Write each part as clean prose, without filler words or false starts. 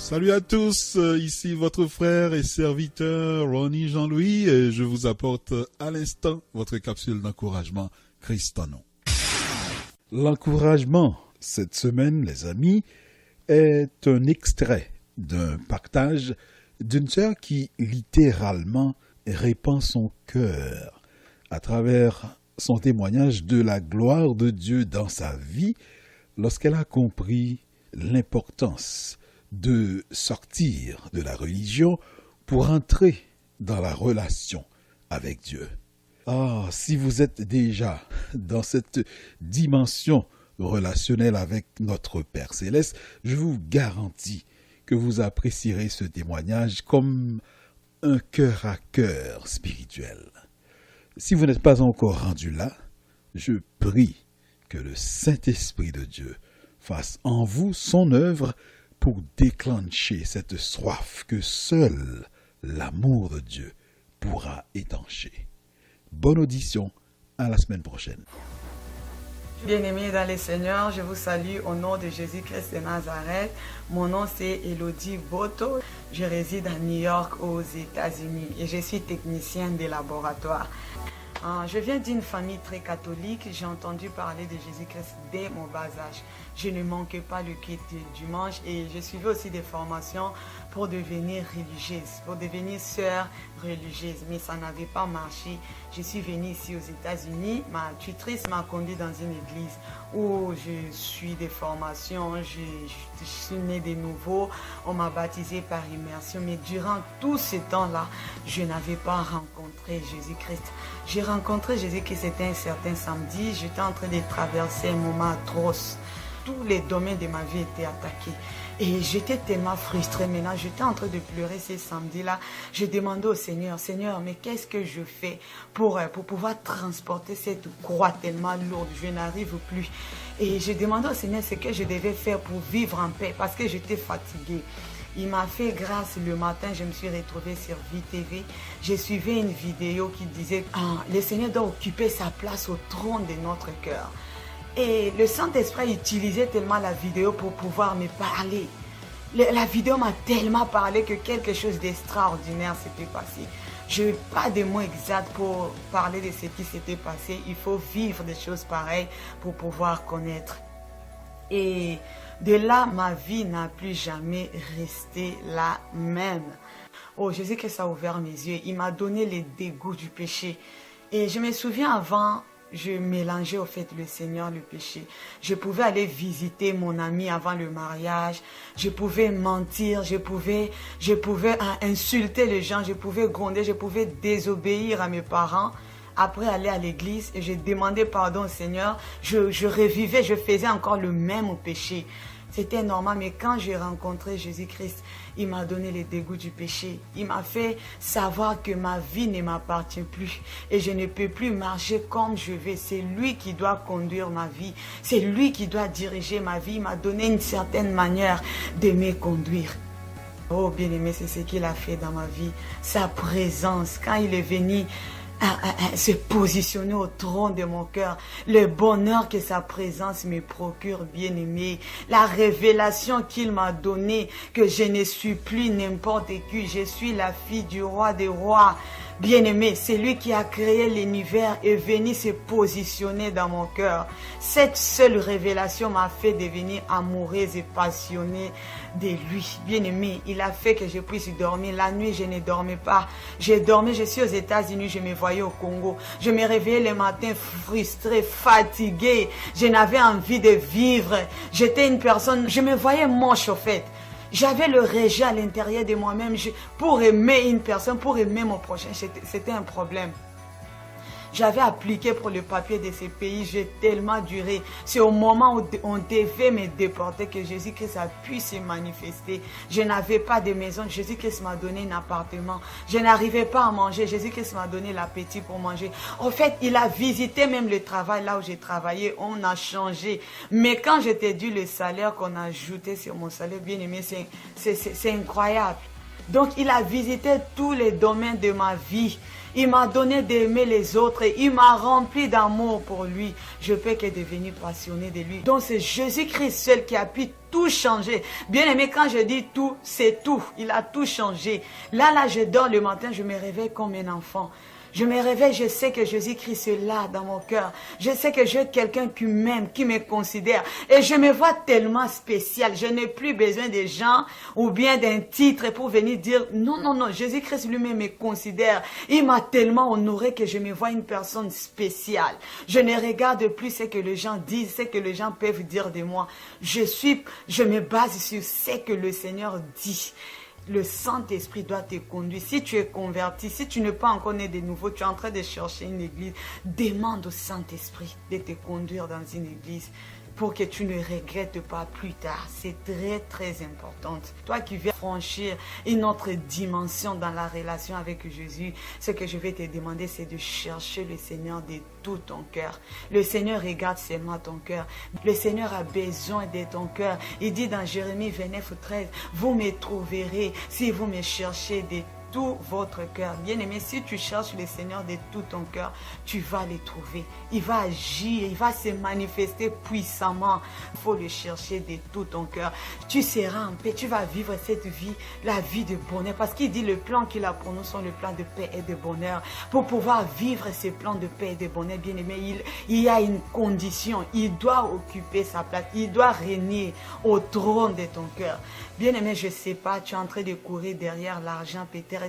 Salut à tous, ici votre frère et serviteur Ronnie Jean-Louis et je vous apporte à l'instant votre capsule d'encouragement Christ en nous. L'encouragement cette semaine, les amis, est un extrait d'un partage d'une sœur qui littéralement répand son cœur à travers son témoignage de la gloire de Dieu dans sa vie lorsqu'elle a compris l'importance de sortir de la religion pour entrer dans la relation avec Dieu. Ah, si vous êtes déjà dans cette dimension relationnelle avec notre Père Céleste, je vous garantis que vous apprécierez ce témoignage comme un cœur à cœur spirituel. Si vous n'êtes pas encore rendu là, je prie que le Saint-Esprit de Dieu fasse en vous son œuvre pour déclencher cette soif que seul l'amour de Dieu pourra étancher. Bonne audition, à la semaine prochaine. Bien-aimés dans le Seigneur, je vous salue au nom de Jésus-Christ de Nazareth. Mon nom c'est Elodie Boto. Je réside à New York aux États-Unis et je suis technicienne de laboratoire. Je viens d'une famille très catholique. J'ai entendu parler de Jésus-Christ dès mon bas âge. Je ne manquais pas le culte du dimanche et je suivais aussi des formations pour devenir religieuse, pour devenir sœur religieuse. Mais ça n'avait pas marché. Je suis venue ici aux États-Unis. Ma tutrice m'a conduit dans une église où je suis des formations. Je suis née de nouveau. On m'a baptisée par immersion. Mais durant tout ce temps-là, je n'avais pas rencontré Jésus-Christ. J'ai rencontré Jésus-Christ, c'était un certain samedi. J'étais en train de traverser un moment atroce. Tous les domaines de ma vie étaient attaqués. Et j'étais tellement frustrée. Maintenant, j'étais en train de pleurer ce samedi-là. Je demandais au Seigneur, Seigneur, mais qu'est-ce que je fais pour pouvoir transporter cette croix tellement lourde? Je n'arrive plus. Et je demandais au Seigneur ce que je devais faire pour vivre en paix parce que j'étais fatiguée. Il m'a fait grâce le matin, je me suis retrouvée sur VTV. J'ai suivi une vidéo qui disait le Seigneur doit occuper sa place au trône de notre cœur. Et le Saint-Esprit utilisait tellement la vidéo pour pouvoir me parler. La vidéo m'a tellement parlé que quelque chose d'extraordinaire s'était passé. Je n'ai pas de mots exacts pour parler de ce qui s'était passé. Il faut vivre des choses pareilles pour pouvoir connaître. Et de là, ma vie n'a plus jamais resté la même. Oh, Jésus-Christ a ouvert mes yeux. Il m'a donné les dégoûts du péché. Et je me souviens avant, je mélangeais au fait le Seigneur, le péché. Je pouvais aller visiter mon ami avant le mariage. Je pouvais mentir. Je pouvais insulter les gens. Je pouvais gronder. Je pouvais désobéir à mes parents. Après aller à l'église et je demandais pardon au Seigneur, je revivais, je faisais encore le même péché. C'était normal, mais quand j'ai rencontré Jésus-Christ, il m'a donné les dégoûts du péché. Il m'a fait savoir que ma vie ne m'appartient plus et je ne peux plus marcher comme je veux. C'est lui qui doit conduire ma vie. C'est lui qui doit diriger ma vie. Il m'a donné une certaine manière de me conduire. Oh bien-aimé, c'est ce qu'il a fait dans ma vie. Sa présence, quand il est venu se positionner au trône de mon cœur, le bonheur que sa présence me procure, bien-aimé, la révélation qu'il m'a donnée, que je ne suis plus n'importe qui, je suis la fille du roi des rois. Bien-aimé, c'est lui qui a créé l'univers et venu se positionner dans mon cœur. Cette seule révélation m'a fait devenir amoureuse et passionnée de lui. Bien-aimé, il a fait que je puisse dormir. La nuit, je ne dormais pas. J'ai dormi, je suis aux États-Unis, je me voyais au Congo. Je me réveillais le matin frustrée, fatiguée. Je n'avais envie de vivre. J'étais une personne, je me voyais moche au fait. J'avais le rejet à l'intérieur de moi-même. Pour aimer une personne, pour aimer mon prochain, c'était un problème. J'avais appliqué pour le papier de ces pays, j'ai tellement duré. C'est au moment où on devait me déporter que Jésus-Christ a pu se manifester. Je n'avais pas de maison, Jésus-Christ m'a donné un appartement. Je n'arrivais pas à manger, Jésus-Christ m'a donné l'appétit pour manger. En fait, il a visité même le travail là où j'ai travaillé, on a changé. Mais quand je t'ai dit le salaire qu'on a ajouté sur mon salaire, bien aimé, c'est incroyable. Donc il a visité tous les domaines de ma vie. Il m'a donné d'aimer les autres et il m'a rempli d'amour pour lui. Je peux que devenir passionné de lui. Donc c'est Jésus-Christ seul qui a pu tout changer. Bien aimé, quand je dis tout, c'est tout. Il a tout changé. Là, je dors le matin, je me réveille comme un enfant. Je me réveille, je sais que Jésus-Christ est là dans mon cœur. Je sais que j'ai quelqu'un qui m'aime, qui me considère. Et je me vois tellement spécial. Je n'ai plus besoin des gens ou bien d'un titre pour venir dire non, non, non. Jésus-Christ lui-même me considère. Il m'a tellement honoré que je me vois une personne spéciale. Je ne regarde plus ce que les gens disent, ce que les gens peuvent dire de moi. Je me base sur ce que le Seigneur dit. Le Saint-Esprit doit te conduire. Si tu es converti, si tu n'es pas encore né de nouveau, tu es en train de chercher une église, demande au Saint-Esprit de te conduire dans une église pour que tu ne regrettes pas plus tard. C'est très, très important. Toi qui veux franchir une autre dimension dans la relation avec Jésus, ce que je vais te demander, c'est de chercher le Seigneur de tout ton cœur. Le Seigneur regarde seulement ton cœur. Le Seigneur a besoin de ton cœur. Il dit dans Jérémie 29:13, vous me trouverez si vous me cherchez de tout votre cœur. Bien-aimé, si tu cherches le Seigneur de tout ton cœur, tu vas le trouver. Il va agir, il va se manifester puissamment. Il faut le chercher de tout ton cœur. Tu seras en paix, tu vas vivre cette vie, la vie de bonheur. Parce qu'il dit le plan qu'il a pour nous sont le plan de paix et de bonheur. Pour pouvoir vivre ces plans de paix et de bonheur, bien-aimé, il y a une condition. Il doit occuper sa place. Il doit régner au trône de ton cœur. Bien-aimé, je ne sais pas, tu es en train de courir derrière l'argent, peut-être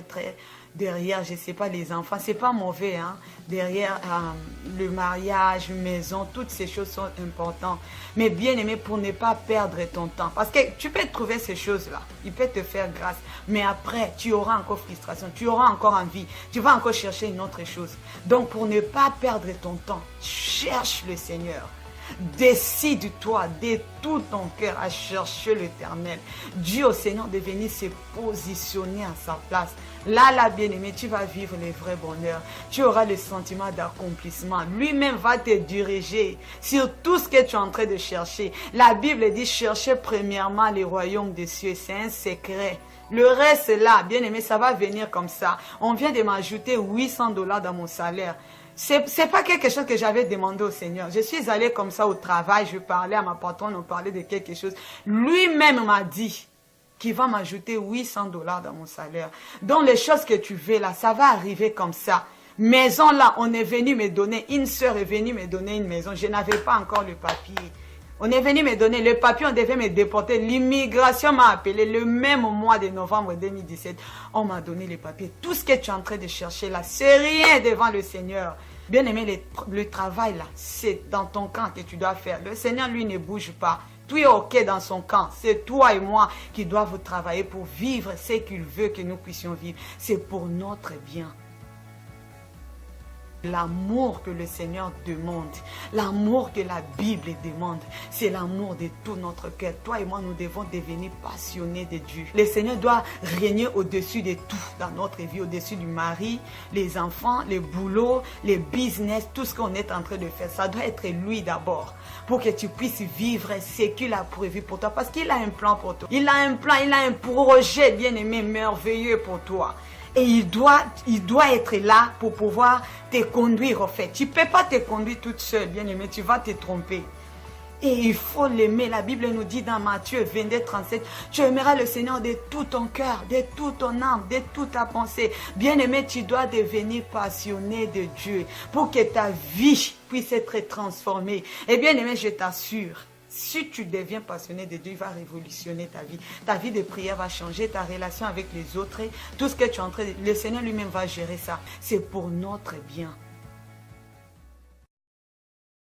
derrière, je ne sais pas, les enfants. Ce n'est pas mauvais, hein? Derrière le mariage, maison, toutes ces choses sont importantes. Mais bien-aimé, pour ne pas perdre ton temps. Parce que tu peux trouver ces choses-là. Il peut te faire grâce. Mais après, tu auras encore frustration. Tu auras encore envie. Tu vas encore chercher une autre chose. Donc, pour ne pas perdre ton temps, cherche le Seigneur. Décide-toi de tout ton cœur à chercher l'Éternel. Dis au Seigneur de venir se positionner à sa place. Là, bien-aimé, tu vas vivre le vrai bonheur. Tu auras le sentiment d'accomplissement. Lui-même va te diriger sur tout ce que tu es en train de chercher. La Bible dit, cherchez premièrement le royaume des cieux. C'est un secret. Le reste là, bien-aimé, ça va venir comme ça. On vient de m'ajouter $800 dans mon salaire. C'est pas quelque chose que j'avais demandé au Seigneur. Je suis allée comme ça au travail, je parlais à ma patronne, on parlait de quelque chose. Lui-même m'a dit qu'il va m'ajouter $800 dans mon salaire. Donc les choses que tu veux là, ça va arriver comme ça. Maison là, on est venu me donner, une sœur est venue me donner une maison. Je n'avais pas encore le papier. On est venu me donner le papier, on devait me déporter. L'immigration m'a appelé le même mois de novembre 2017. On m'a donné les papiers. Tout ce que tu es en train de chercher là, c'est rien devant le Seigneur. Bien aimé, le travail là, c'est dans ton camp que tu dois faire. Le Seigneur, lui, ne bouge pas. Tout est OK dans son camp. C'est toi et moi qui doivent travailler pour vivre ce qu'il veut que nous puissions vivre. C'est pour notre bien. L'amour que le Seigneur demande, l'amour que la Bible demande, c'est l'amour de tout notre cœur. Toi et moi, nous devons devenir passionnés de Dieu. Le Seigneur doit régner au-dessus de tout dans notre vie, au-dessus du mari, les enfants, les boulots, les business, tout ce qu'on est en train de faire. Ça doit être lui d'abord pour que tu puisses vivre ce qu'il a prévu pour toi. Parce qu'il a un plan pour toi. Il a un plan, il a un projet bien-aimé, merveilleux pour toi. Et il doit être là pour pouvoir te conduire au fait. Tu ne peux pas te conduire toute seule, bien aimé, tu vas te tromper. Et il faut l'aimer. La Bible nous dit dans Matthieu 22:37, tu aimeras le Seigneur de tout ton cœur, de toute ton âme, de toute ta pensée. Bien aimé, tu dois devenir passionné de Dieu pour que ta vie puisse être transformée. Et bien aimé, je t'assure, si tu deviens passionné de Dieu, il va révolutionner ta vie. Ta vie de prière va changer, ta relation avec les autres, tout ce que tu es en train de... Le Seigneur lui-même va gérer ça. C'est pour notre bien.